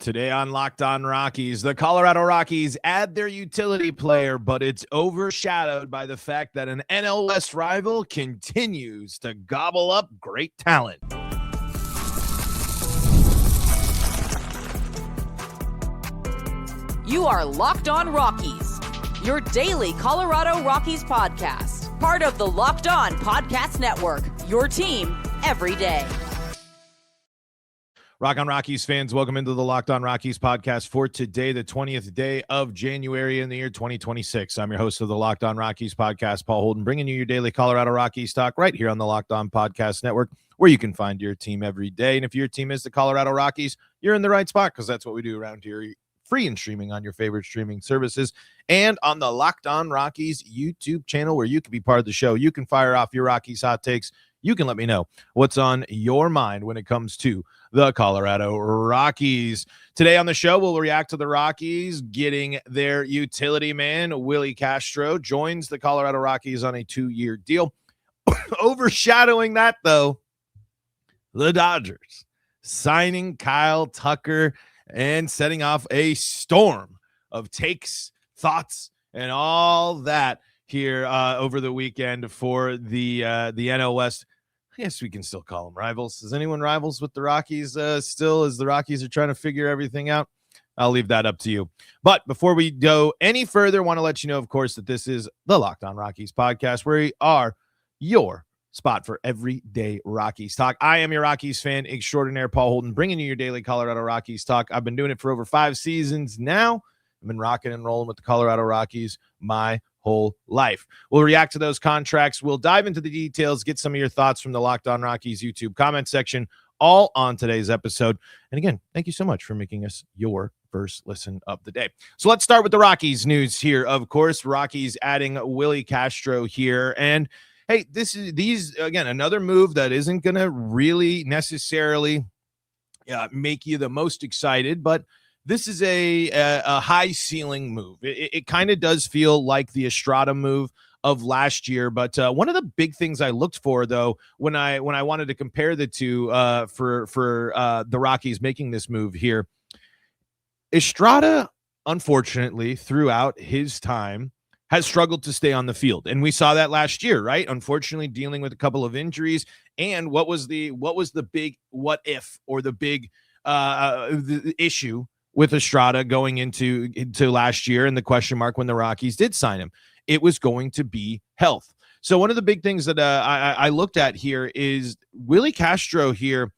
Today on Locked On Rockies, the Colorado Rockies add their utility player, but it's overshadowed by the fact that an NL West rival continues to gobble up great talent. You are Locked On Rockies, your daily Colorado Rockies podcast, part of the Locked On Podcast Network, your team every day. Rock on Rockies fans, welcome into the Locked On Rockies podcast for today, the 20th day of January in the year 2026. I'm your host of the Locked On Rockies podcast, Paul Holden, bringing you your daily Colorado Rockies talk right here on the Locked On Podcast Network, where you can find your team every day. And if your team is the Colorado Rockies, you're in the right spot because that's what we do around here. Free and streaming on your favorite streaming services and on the Locked On Rockies YouTube channel, where you can be part of the show. You can fire off your Rockies hot takes. You can let me know what's on your mind when it comes to the Colorado Rockies. Today on the show, we'll react to the Rockies getting their utility man. Willi Castro joins the Colorado Rockies on a 2-year deal. Overshadowing that, though, the Dodgers signing Kyle Tucker and setting off a storm of takes, thoughts, and all that here over the weekend for the NL West. I guess we can still call them rivals. Is anyone rivals with the Rockies still, as the Rockies are trying to figure everything out? I'll leave that up to you. But before we go any further, I want to let you know, of course, that this is the Locked On Rockies podcast, where we are your spot for everyday Rockies talk. I am your Rockies fan extraordinaire, Paul Holden, bringing you your daily Colorado Rockies talk. I've been doing it for over 5 seasons now. I've been rocking and rolling with the Colorado Rockies my whole life. We'll react to those contracts. We'll dive into the details, get some of your thoughts from the Locked On Rockies YouTube comment section, all on today's episode. And again, thank you so much for making us your first listen of the day. So let's start with the Rockies news here. Of course, Rockies adding Willi Castro here. And hey, these again, another move that isn't going to really necessarily make you the most excited, but this is a high ceiling move. It kind of does feel like the Estrada move of last year. But one of the big things I looked for, though, when I wanted to compare the two for the Rockies making this move here, Estrada, unfortunately, throughout his time, has struggled to stay on the field. And we saw that last year, right? Unfortunately, dealing with a couple of injuries. And what was the big what if, or the big the issue with Estrada going into last year, and the question mark when the Rockies did sign him? It was going to be health. So one of the big things that I looked at here is Willi Castro here.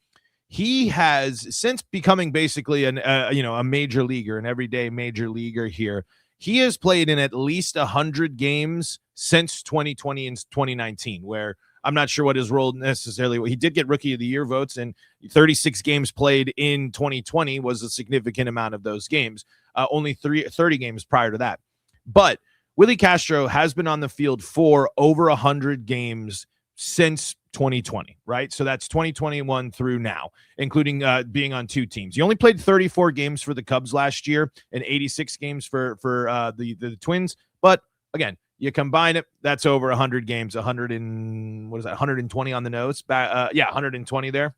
He has, since becoming basically a major leaguer, an everyday major leaguer here, he has played in at least 100 games since 2020 and 2019, where I'm not sure what his role necessarily. He did get Rookie of the Year votes, and 36 games played in 2020 was a significant amount of those games. Only 30 games prior to that. But Willi Castro has been on the field for over 100 games since 2020, right? So that's 2021 through now, including being on 2 teams. He only played 34 games for the Cubs last year and 86 games for the Twins. But again, you combine it, that's over 100 games, 120 on the nose. 120 there,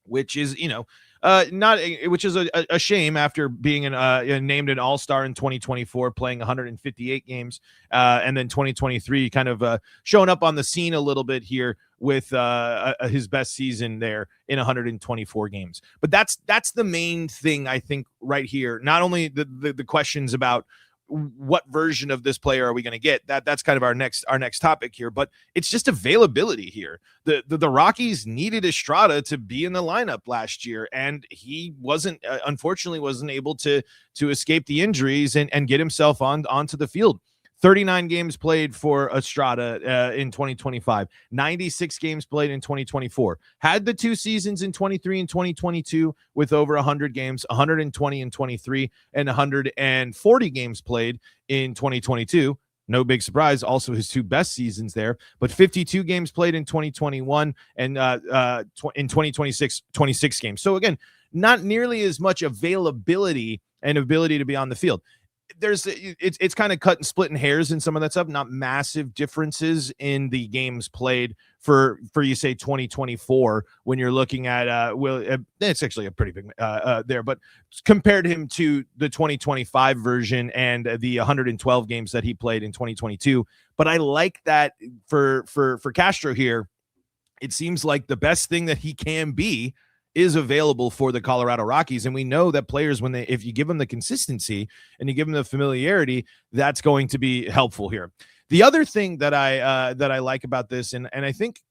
which is, which is a shame after being named an all-star in 2024, playing 158 games, and then 2023 kind of showing up on the scene a little bit here with his best season there in 124 games. But that's the main thing, I think, right here. Not only the questions about what version of this player are we going to get? That's kind of our next topic here, but it's just availability here. The Rockies needed Estrada to be in the lineup last year, and he unfortunately wasn't able to escape the injuries and get himself onto the field. 39 games played for Estrada in 2025, 96 games played in 2024. Had the 2 seasons in 23 and 2022 with over 100 games, 120 in 23, and 140 games played in 2022. No big surprise, also his 2 best seasons there, but 52 games played in 2021 and in 2026, 26 games. So again, not nearly as much availability and ability to be on the field. it's kind of cut and split in hairs in some of that stuff, not massive differences in the games played for you say 2024 when you're looking at it's actually a pretty big there, but compared him to the 2025 version and the 112 games that he played in 2022. But I like that for Castro here. It seems like the best thing that he can be is available for the Colorado Rockies. And we know that players, if you give them the consistency and you give them the familiarity, that's going to be helpful here. The other thing that I like about this, and I think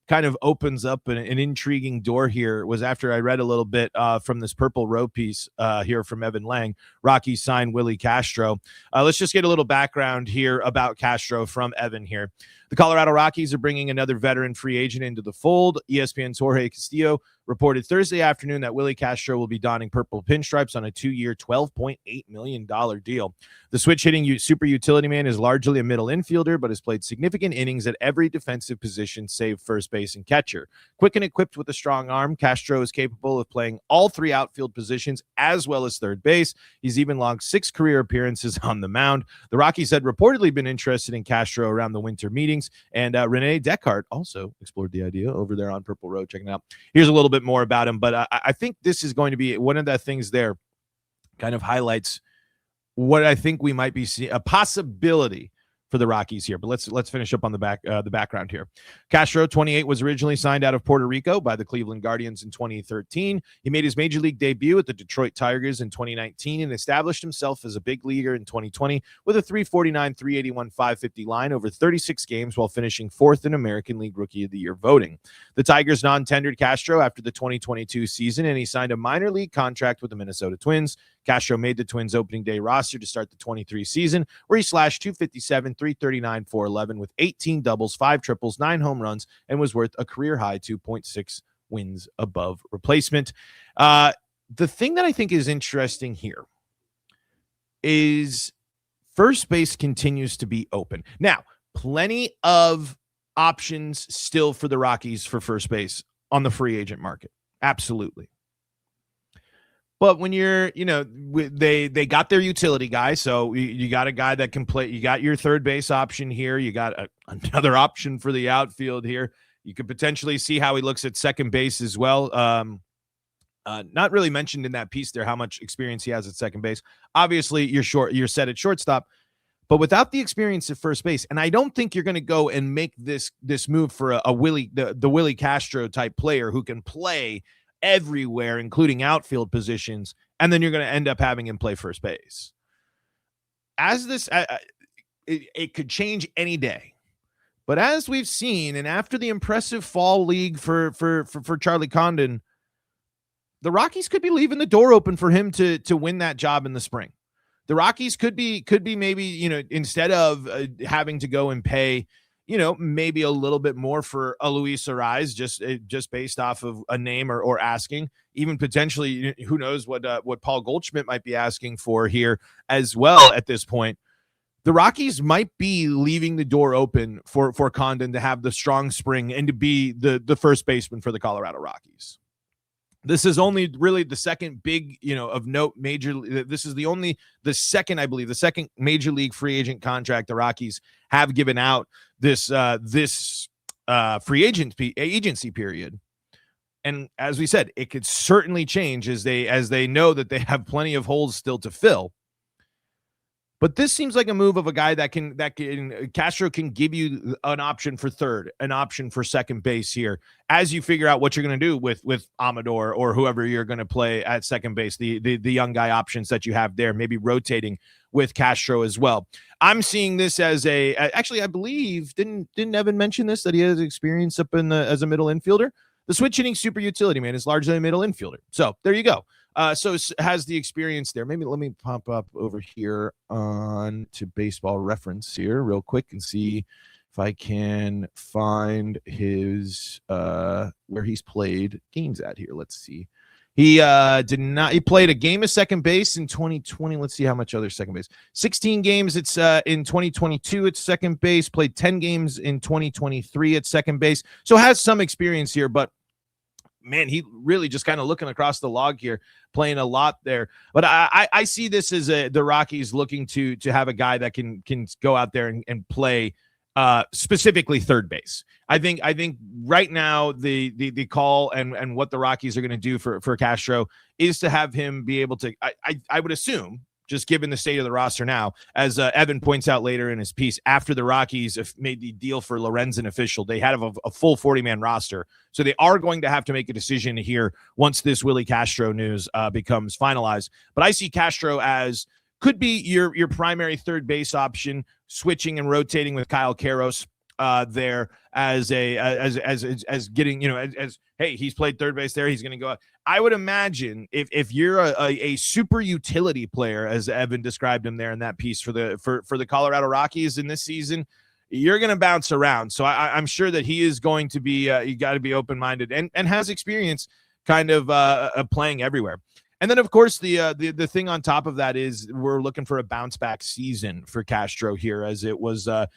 kind of opens up an intriguing door here, was after I read a little bit from this Purple Row piece here from Evan Lang. Rockies signed Willi Castro. Let's just get a little background here about Castro from Evan here. The Colorado Rockies are bringing another veteran free agent into the fold. ESPN's Jorge Castillo reported Thursday afternoon that Willi Castro will be donning purple pinstripes on a 2-year, $12.8 million deal. The switch-hitting super utility man is largely a middle infielder, but has played significant innings at every defensive position save first base and catcher. Quick and equipped with a strong arm, Castro is capable of playing all three outfield positions as well as third base. He's even logged 6 career appearances on the mound. The Rockies had reportedly been interested in Castro around the winter meetings, and Rene Descartes also explored the idea over there on Purple Row. Checking out. Here's a little bit more about him, but I think this is going to be one of the things there kind of highlights what I think we might be seeing, a possibility for the Rockies here. But let's finish up on the background here. Castro, 28, was originally signed out of Puerto Rico by the Cleveland Guardians in 2013. He made his major league debut at the Detroit Tigers in 2019 and established himself as a big leaguer in 2020 with a 349, 381, 550 line over 36 games while finishing 4th in American League Rookie of the Year voting. The Tigers non-tendered Castro after the 2022 season, and he signed a minor league contract with the Minnesota Twins. Castro made the Twins opening day roster to start the 23 season, where he slashed 257, 339, 411 with 18 doubles, 5 triples, 9 home runs, and was worth a career-high 2.6 wins above replacement. The thing that I think is interesting here is first base continues to be open. Now, plenty of options still for the Rockies for first base on the free agent market. Absolutely. But when you're, they got their utility guy, so you got a guy that can play. You got your third base option here. You got another option for the outfield here. You could potentially see how he looks at second base as well. Not really mentioned in that piece there how much experience he has at second base. Obviously, you're set at shortstop, but without the experience at first base, and I don't think you're going to go and make this move for the Willi Castro type player who can play everywhere, including outfield positions, and then you're going to end up having him play first base. As this, it could change any day. But as we've seen, and after the impressive fall league for Charlie Condon, the Rockies could be leaving the door open for him to win that job in the spring. The Rockies could be maybe, instead of having to go and pay, maybe a little bit more for a Luis Arraez, just based off of a name or asking, even potentially, who knows what Paul Goldschmidt might be asking for here as well at this point. The Rockies might be leaving the door open for Condon to have the strong spring and to be the first baseman for the Colorado Rockies. This is only really the second big, of note major. This is the second, I believe, the second major league free agent contract the Rockies have given out this free agency period. And as we said, it could certainly change as they know that they have plenty of holes still to fill. But this seems like a move of a guy that Castro can give you an option for third, an option for second base here as you figure out what you're going to do with Amador or whoever you're going to play at second base, the young guy options that you have there, maybe rotating with Castro as well. I'm seeing this as actually, I believe, didn't Evan mention this, that he has experience up as a middle infielder? The switch hitting super utility man is largely a middle infielder. So there you go. So has the experience there. Maybe let me pop up over here on to Baseball Reference here real quick and see if I can find his where he's played games at here. Let's see. He played a game of second base in 2020. Let's see how much other second base. 16 games it's in 2022 at second base, played 10 games in 2023 at second base. So has some experience here, but man, he really just kind of looking across the log here, playing a lot there. But I see this as the Rockies looking to have a guy that can go out there and play specifically third base. I think right now the call and what the Rockies are going to do for Castro is to have him be able to, I would assume, just given the state of the roster now, as Evan points out later in his piece, after the Rockies have made the deal for Lorenzen official, they had a full 40-man roster. So they are going to have to make a decision here once this Willi Castro news becomes finalized. But I see Castro as could be your primary third base option, switching and rotating with Kyle Karros there as getting, hey, he's played third base there, he's going to go out. I would imagine if you're a super utility player, as Evan described him there in that piece for the Colorado Rockies in this season, you're going to bounce around. So I'm sure that he is going to be, you got to be open-minded and has experience kind of playing everywhere. And then, of course, the thing on top of that is we're looking for a bounce-back season for Castro here, as it was a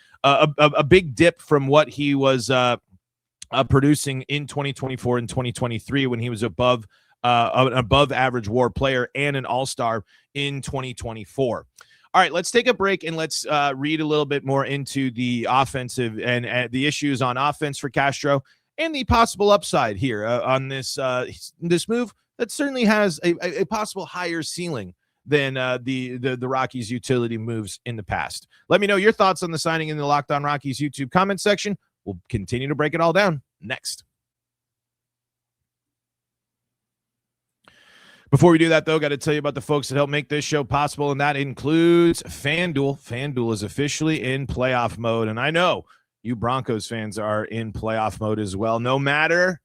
big dip from what he was producing in 2024 and 2023 when he was an above-average WAR player and an all-star in 2024. All right, let's take a break and let's read a little bit more into the offensive and the issues on offense for Castro and the possible upside here on this move that certainly has a possible higher ceiling than the Rockies utility moves in the past. Let me know your thoughts on the signing in the Locked On Rockies YouTube comment section. We'll continue to break it all down next. Before we do that, though, got to tell you about the folks that help make this show possible, and that includes FanDuel. FanDuel is officially in playoff mode, and I know you Broncos fans are in playoff mode as well, no matter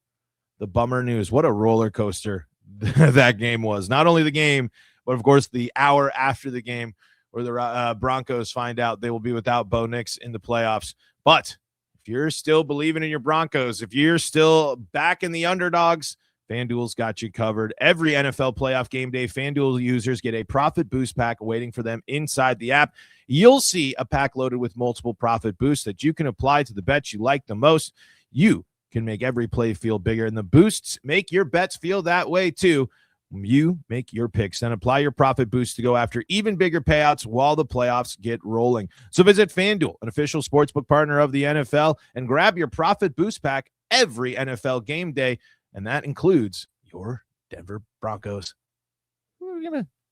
the bummer news. What a roller coaster that game was. Not only the game, but, of course, the hour after the game where the Broncos find out they will be without Bo Nix in the playoffs. But if you're still believing in your Broncos, if you're still back in the underdogs, FanDuel's got you covered. Every NFL playoff game day, FanDuel users get a profit boost pack waiting for them inside the app. You'll see a pack loaded with multiple profit boosts that you can apply to the bets you like the most. You can make every play feel bigger, and the boosts make your bets feel that way too. You make your picks, then apply your profit boost to go after even bigger payouts while the playoffs get rolling. So visit FanDuel, an official sportsbook partner of the NFL, and grab your profit boost pack every NFL game day, and that includes your Denver Broncos.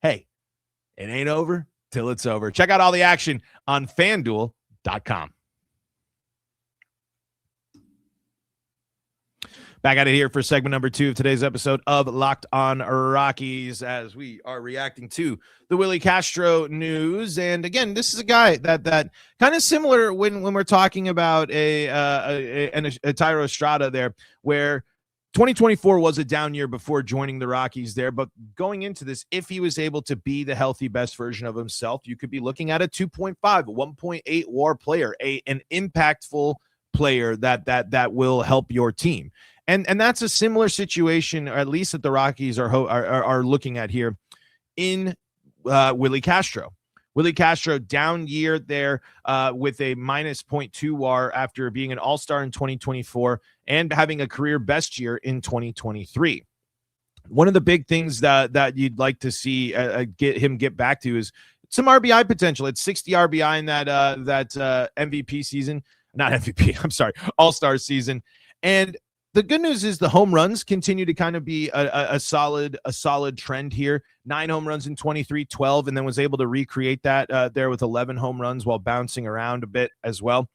Hey, it ain't over till it's over. Check out all the action on FanDuel.com. Back at it here for segment number 2 of today's episode of Locked On Rockies, as we are reacting to the Willi Castro news. And again, this is a guy that kind of similar when we're talking about a Thairo Estrada there, where 2024 was a down year before joining the Rockies there. But going into this, if he was able to be the healthy best version of himself, you could be looking at a 2.5, 1.8 WAR player, an impactful player that will help your team. And that's a similar situation, or at least that the Rockies are looking at here in Willi Castro. Willi Castro, down year there with a minus 0.2 WAR after being an all-star in 2024 and having a career best year in 2023. One of the big things that you'd like to see get back to is some RBI potential. It's 60 RBI in that MVP season. Not MVP, I'm sorry, all-star season. And the good news is the home runs continue to kind of be a solid trend here. 9 home runs in 23, 12, and then was able to recreate that there with 11 home runs while bouncing around a bit as well.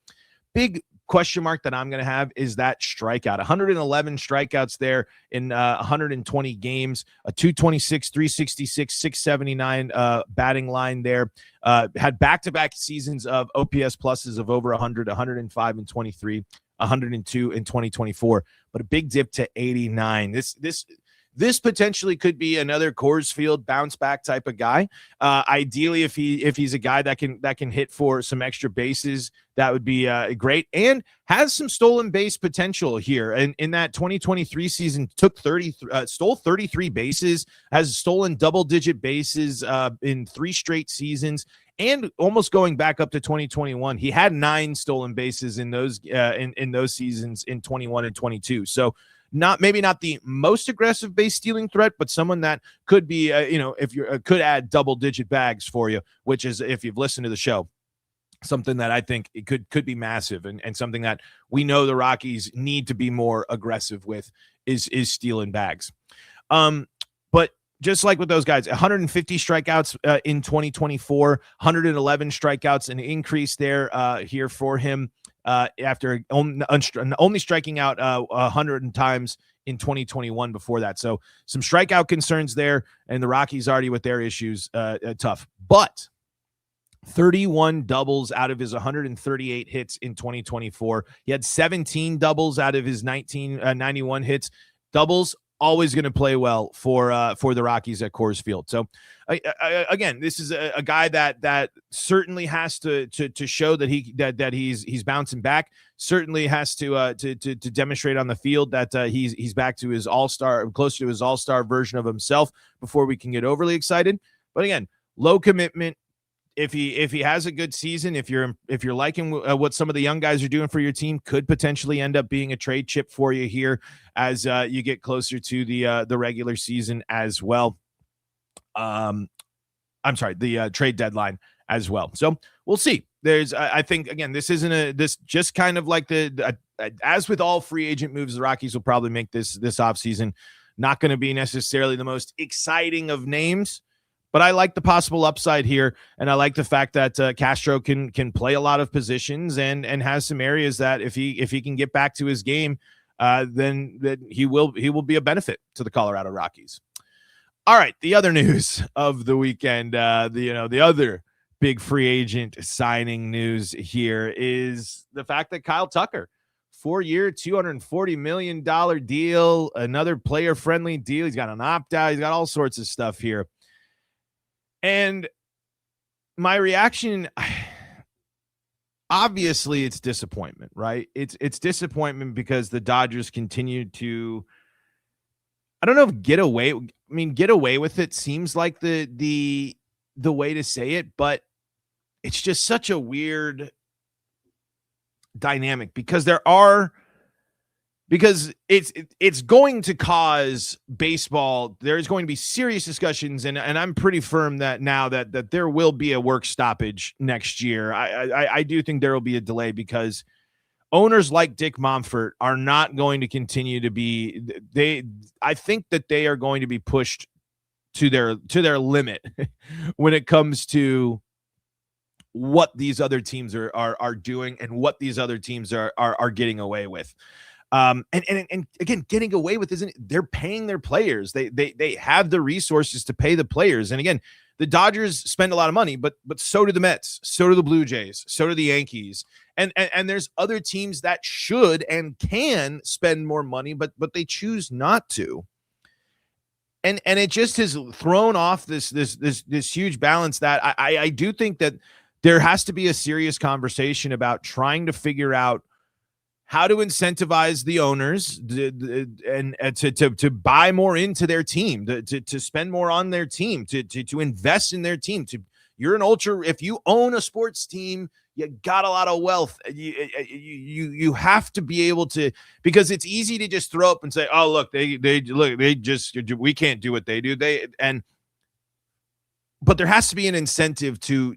Big question mark that I'm going to have is that strikeout. 111 strikeouts there in 120 games, a 226, 366, 679 batting line there. Had back-to-back seasons of OPS pluses of over 100, 105 and 23. 102 in 2024, but a big dip to 89. This potentially could be another Coors Field bounce back type of guy. Ideally, if he's a guy that can hit for some extra bases, that would be great, and has some stolen base potential here. And in that 2023 season, stole 33 bases, has stolen double-digit bases in 3 straight seasons. And almost going back up to 2021, he had 9 stolen bases in those seasons in 21 and 22. So maybe not the most aggressive base stealing threat, but someone that could be, if you could add double-digit bags for you, which is, if you've listened to the show, something that I think it could be massive, and something that we know the Rockies need to be more aggressive with is stealing bags. But just like with those guys, 150 strikeouts in 2024, 111 strikeouts, an increase there here for him after only striking out 100 times in 2021 before that. So some strikeout concerns there, and the Rockies already with their issues tough. But 31 doubles out of his 138 hits in 2024. He had 17 doubles out of his 91 hits. Doubles always going to play well for the Rockies at Coors Field. So again, this is a guy that certainly has to show that he's bouncing back. Certainly has to demonstrate on the field that he's back to his all-star, closer to his all-star version of himself before we can get overly excited. But again, low commitment. If he has a good season, if you're liking what some of the young guys are doing for your team, could potentially end up being a trade chip for you here as you get closer to the regular season as well. I'm sorry, the trade deadline as well. So we'll see. I think, again, this isn't this just kind of like as with all free agent moves, the Rockies will probably make this offseason not going to be necessarily the most exciting of names. But I like the possible upside here, and I like the fact that Castro can play a lot of positions and has some areas that if he can get back to his game, then he will be a benefit to the Colorado Rockies. All right, the other news of the weekend, the other big free agent signing news here is the fact that Kyle Tucker, 4-year, $240 million deal, another player-friendly deal. He's got an opt-out. He's got all sorts of stuff here. And my reaction, obviously, it's disappointment, right? It's disappointment because the Dodgers continue to, I don't know if get away with it seems like the way to say it, but it's just such a weird dynamic because it's going to cause baseball. There's going to be serious discussions, and I'm pretty firm that now that there will be a work stoppage next year. I do think there will be a delay because owners like Dick Monfort are not going to continue to be. I think that they are going to be pushed to their limit when it comes to what these other teams are doing and what these other teams are getting away with. And again, getting away with they're paying their players. They have the resources to pay the players. And again, the Dodgers spend a lot of money, but so do the Mets, so do the Blue Jays, so do the Yankees. And there's other teams that should and can spend more money, but they choose not to. And it just has thrown off this huge balance that I do think that there has to be a serious conversation about trying to figure out how to incentivize the owners and to buy more into their team, to spend more on their team, to invest in their team. If you own a sports team, you got a lot of wealth. You have to be able to, because it's easy to just throw up and say, oh, look, we can't do what they do. But there has to be an incentive to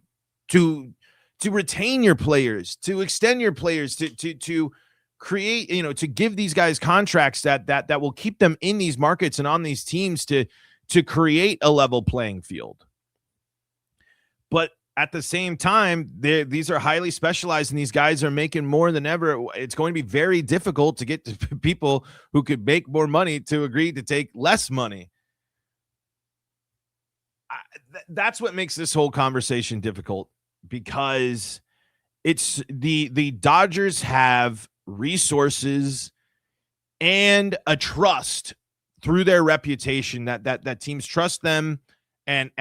retain your players, to extend your players, to create, to give these guys contracts that will keep them in these markets and on these teams to create a level playing field. But at the same time, these are highly specialized and these guys are making more than ever. It's going to be very difficult to get to people who could make more money to agree to take less money. That's what makes this whole conversation difficult, because it's the Dodgers have resources and a trust through their reputation that teams trust them and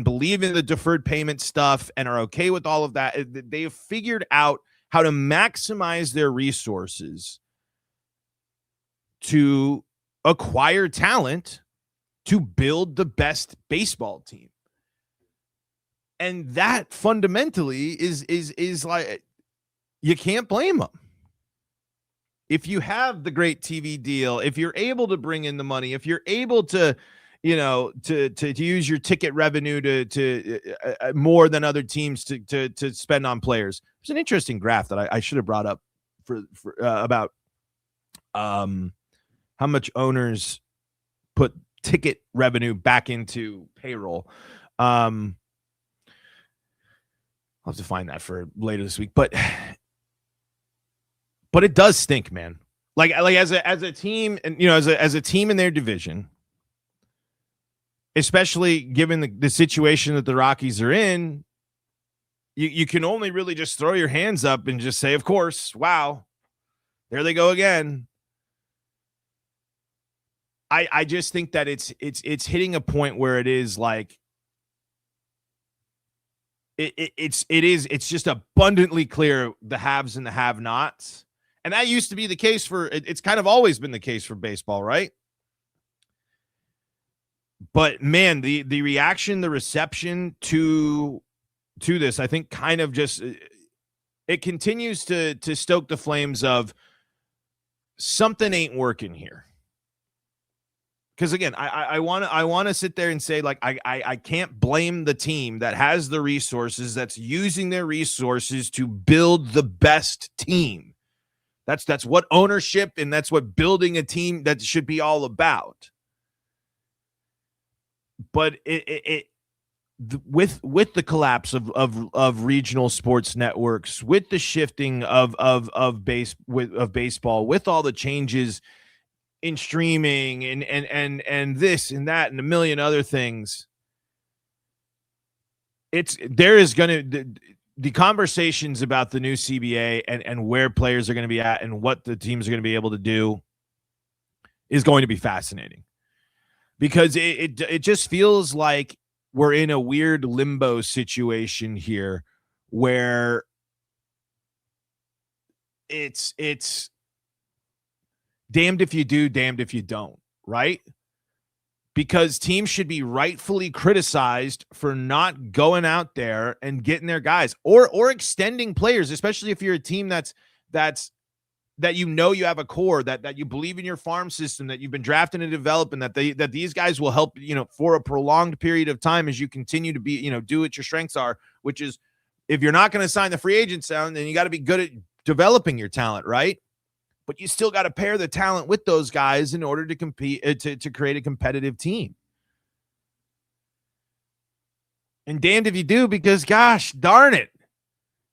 believe in the deferred payment stuff and are okay with all of that. They've figured out how to maximize their resources to acquire talent to build the best baseball team. And that fundamentally is like, you can't blame them. if you have the great TV deal, if you're able to bring in the money, if you're able to, to use your ticket revenue to more than other teams to spend on players. There's an interesting graph that I should have brought up for about how much owners put ticket revenue back into payroll. I'll have to find that for later this week, but it does stink, man. Like as a team, and as a team in their division, especially given the situation that the Rockies are in, you can only really just throw your hands up and just say, of course, wow, there they go again. I just think that it's hitting a point where it is like it's just abundantly clear the haves and the have-nots. And that used to be the case it's kind of always been the case for baseball, right? But man, the reaction, the reception to this, I think kind of just, it continues to stoke the flames of something ain't working here. Because again, I want to sit there and say, like, I can't blame the team that has the resources, that's using their resources to build the best team. That's what ownership and that's what building a team that should be all about. But with the collapse of regional sports networks, with the shifting of baseball, with all the changes in streaming and this and that and a million other things, the conversations about the new CBA and where players are going to be at and what the teams are going to be able to do is going to be fascinating, because it just feels like we're in a weird limbo situation here where it's damned if you do, damned if you don't, right? Because teams should be rightfully criticized for not going out there and getting their guys or extending players, especially if you're a team that you have a core, that you believe in your farm system, that you've been drafting and developing, that these guys will help, for a prolonged period of time as you continue to be, do what your strengths are, which is, if you're not going to sign the free agent sound, then you got to be good at developing your talent, right? But you still got to pair the talent with those guys in order to compete, to create a competitive team. And damned if you do, because gosh darn it,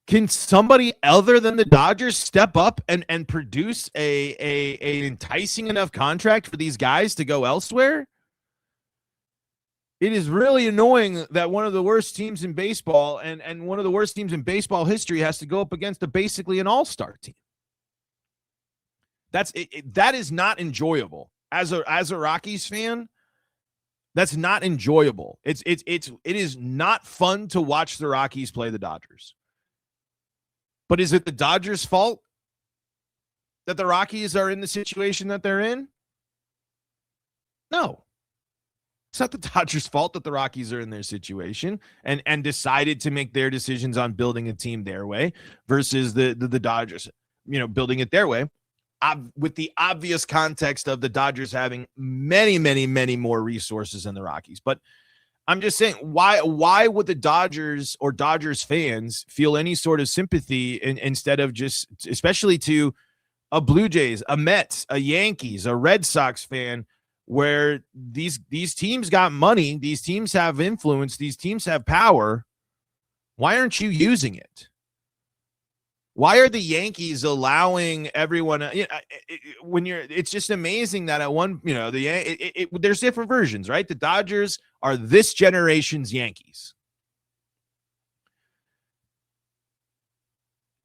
can somebody other than the Dodgers step up and produce a enticing enough contract for these guys to go elsewhere? It is really annoying that one of the worst teams in baseball and one of the worst teams in baseball history has to go up against basically an all-star team. That is not enjoyable. As a Rockies fan, that's not enjoyable. It is not fun to watch the Rockies play the Dodgers. But is it the Dodgers' fault that the Rockies are in the situation that they're in? No. It's not the Dodgers' fault that the Rockies are in their situation and decided to make their decisions on building a team their way versus the Dodgers, building it their way. With the obvious context of the Dodgers having many, many, many more resources than the Rockies. But I'm just saying, why would the Dodgers or Dodgers fans feel any sort of sympathy instead of just, especially to a Blue Jays, a Mets, a Yankees, a Red Sox fan, where these teams got money, these teams have influence, these teams have power. Why aren't you using it? Why are the Yankees allowing everyone? It's just amazing that at one, there's different versions, right? The Dodgers are this generation's Yankees.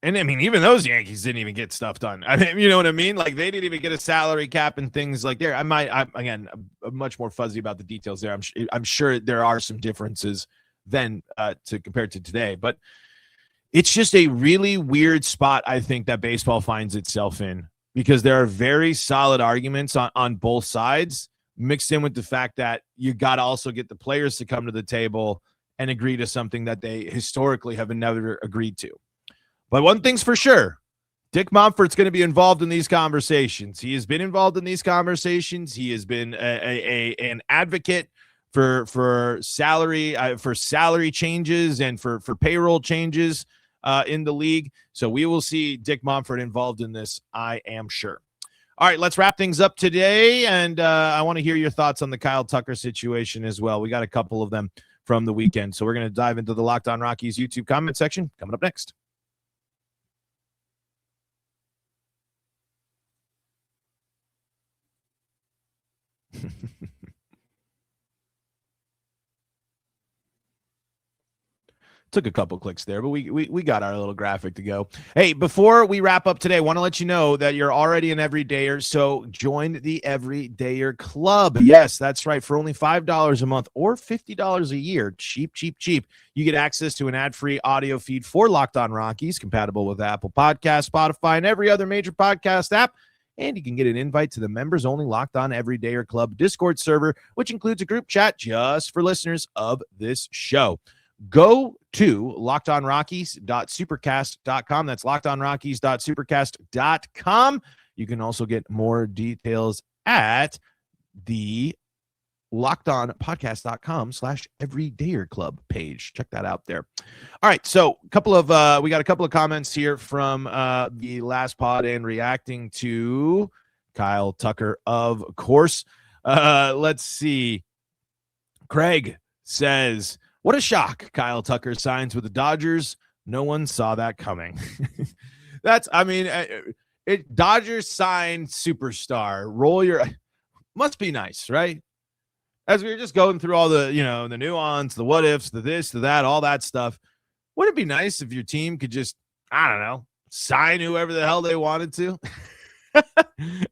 And I mean, even those Yankees didn't even get stuff done. I mean, you know what I mean? Like, they didn't even get a salary cap and things like there. I'm much more fuzzy about the details there. I'm sure there are some differences then compared to today, but it's just a really weird spot, I think, that baseball finds itself in, because there are very solid arguments on both sides, mixed in with the fact that you got to also get the players to come to the table and agree to something that they historically have never agreed to. But one thing's for sure, Dick Monfort's going to be involved in these conversations. He has been involved in these conversations. He has been an advocate for salary changes and for payroll changes in the league. So we will see Dick Monfort involved in this, I am sure. All right, let's wrap things up today, and I want to hear your thoughts on the Kyle Tucker situation as well. We got a couple of them from the weekend, so we're going to dive into the Locked On Rockies YouTube comment section coming up next. Took a couple clicks there, but we got our little graphic to go. Hey, before we wrap up today, I want to let you know that you're already an everydayer, so join the Everydayer Club. Yes, that's right. For only $5 a month or $50 a year, cheap, you get access to an ad-free audio feed for Locked On Rockies, compatible with Apple Podcasts, Spotify, and every other major podcast app. And you can get an invite to the members-only Locked On Everydayer Club Discord server, which includes a group chat just for listeners of this show. Go to lockedonrockies.supercast.com. That's lockedonrockies.supercast.com. You can also get more details at the lockedonpodcast.com/everydayer club page. Check that out there. All right. So we got a couple of comments here from the last pod and reacting to Kyle Tucker, of course. Let's see. Craig says, what a shock. Kyle Tucker signs with the Dodgers. No one saw that coming. Dodgers signed superstar. Must be nice, right? As we were just going through all the, the nuance, the what ifs, the this, the that, all that stuff. Wouldn't it be nice if your team could just, I don't know, sign whoever the hell they wanted to?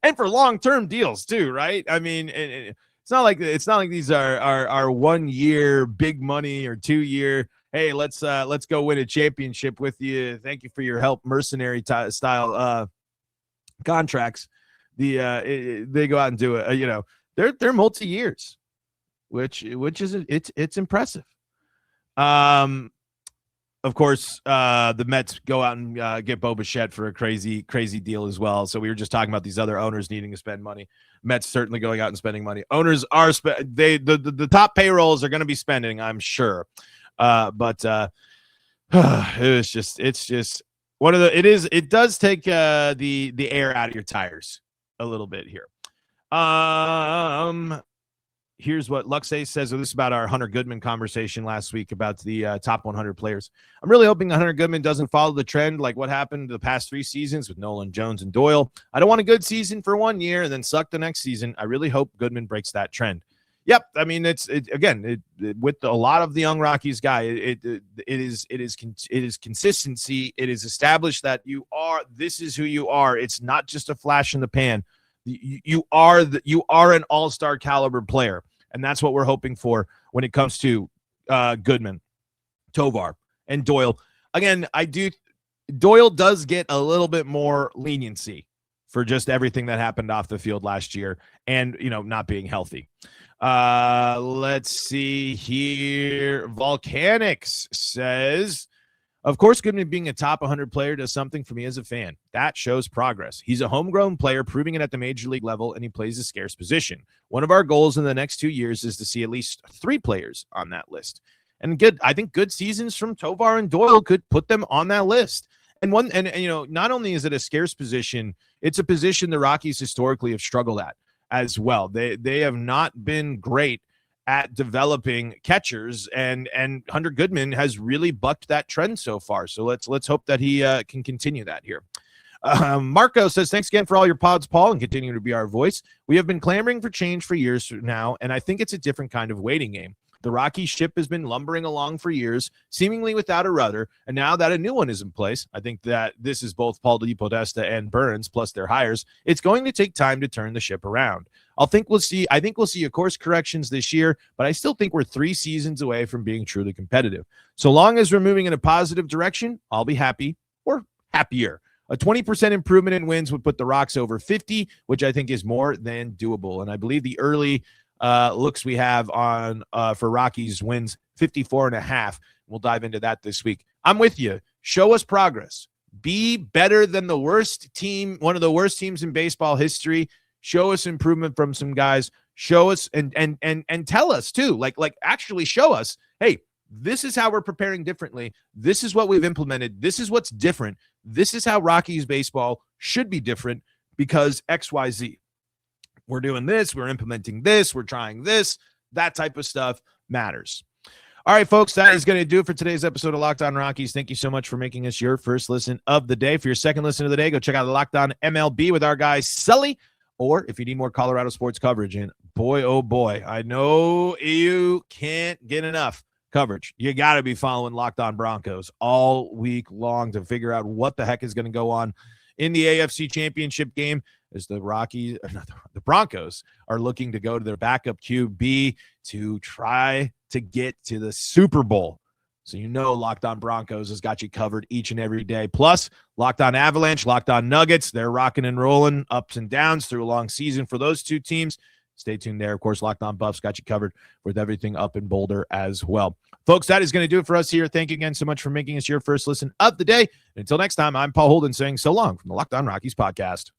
And for long-term deals too, right? I mean, it's not like these are 1 year big money or 2 year. Hey, let's go win a championship with you. Thank you for your help. Mercenary style contracts. They go out and do it. They're multi years, which is it's impressive. Of course, the Mets go out and get Bo Bichette for a crazy deal as well. So we were just talking about these other owners needing to spend money. Mets certainly going out and spending money. Owners are the top payrolls are going to be spending, I'm sure. But it's just one of the it does take the air out of your tires a little bit here. Here's what Luxay says. This is about our Hunter Goodman conversation last week about the top 100 players. I'm really hoping Hunter Goodman doesn't follow the trend like what happened the past 3 seasons with Nolan, Jones, and Doyle. I don't want a good season for 1 year and then suck the next season. I really hope Goodman breaks that trend. Yep, I mean with a lot of the young Rockies guy, it is consistency. It is established that this is who you are. It's not just a flash in the pan. You are an all-star caliber player, and that's what we're hoping for when it comes to Goodman, Tovar, and Doyle. Again, Doyle does get a little bit more leniency for just everything that happened off the field last year, and not being healthy. Let's see here. Volcanics says, of course, Goodman being a top 100 player does something for me as a fan. That shows progress. He's a homegrown player, proving it at the major league level, and he plays a scarce position. One of our goals in the next 2 years is to see at least 3 players on that list. And I think good seasons from Tovar and Doyle could put them on that list. And not only is it a scarce position, it's a position the Rockies historically have struggled at as well. They have not been great at developing catchers, and Hunter Goodman has really bucked that trend so far. So let's hope that he can continue that here. Marco says, thanks again for all your pods, Paul, and continuing to be our voice. We have been clamoring for change for years now, and I think it's a different kind of waiting game. The Rockies ship has been lumbering along for years, seemingly without a rudder, and now that a new one is in place, I think that this is both Paul DePodesta and Burns, plus their hires. It's going to take time to turn the ship around. I think we'll see a course corrections this year, but I still think we're 3 seasons away from being truly competitive. So long as we're moving in a positive direction, I'll be happy or happier. A 20% improvement in wins would put the Rocks over 50, which I think is more than doable. And I believe the early looks we have on for Rockies wins 54.5. We'll dive into that this week. I'm with you. Show us progress. Be better than the worst team, one of the worst teams in baseball history. Show us improvement from some guys. Show us and tell us too. Like actually show us, hey, this is how we're preparing differently. This is what we've implemented. This is what's different. This is how Rockies baseball should be different because XYZ. We're doing this. We're implementing this. We're trying this. That type of stuff matters. All right, folks, that is going to do it for today's episode of Locked On Rockies. Thank you so much for making us your first listen of the day. For your second listen of the day, go check out the Locked On MLB with our guy Sully. Or if you need more Colorado sports coverage, and boy, oh boy, I know you can't get enough coverage. You got to be following Locked On Broncos all week long to figure out what the heck is going to go on in the AFC Championship game as the Broncos are looking to go to their backup QB to try to get to the Super Bowl. So Locked On Broncos has got you covered each and every day. Plus, Locked On Avalanche, Locked On Nuggets, they're rocking and rolling, ups and downs through a long season for those two teams. Stay tuned there. Of course, Locked On Buffs got you covered with everything up in Boulder as well. Folks, that is going to do it for us here. Thank you again so much for making us your first listen of the day. And until next time, I'm Paul Holden saying so long from the Locked On Rockies podcast.